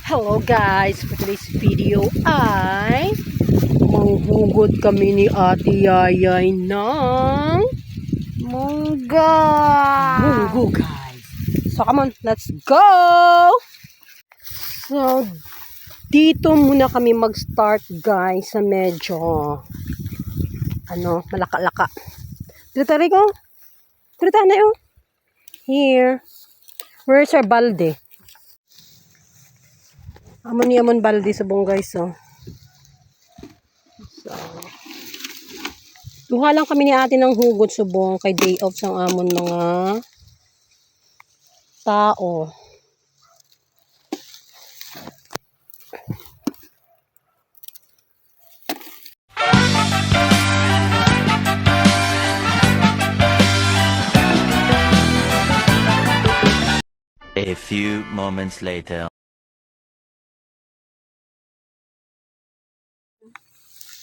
Hello guys, for today's video ay manghugot kami ni Ate Yayay ng munggo. Munggo guys. So come on, let's go! So dito muna kami mag-start guys sa medyo malaka-laka. Dito tayo ko. Dito tayo na yun. Here. Where's our balde? Amon balde subong guys, oh. So, duha lang kami ni ate ng hugot subong kay day off sang amon mga tao. A few moments later.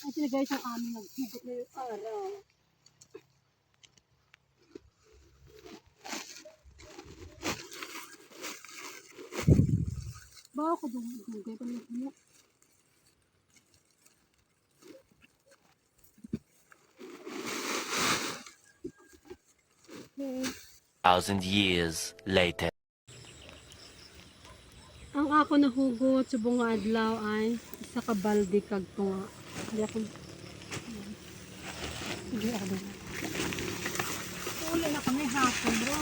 Ay sila guys ang aming naghugot na yung araw. Baka ko dumugay pa ng puno. Okay. 1,000 years later. Ang ako nahugot subong nga adlaw ay isa ka balde kag tunga. Hindi ako. Sige ako. Uli na kami hapon, bro.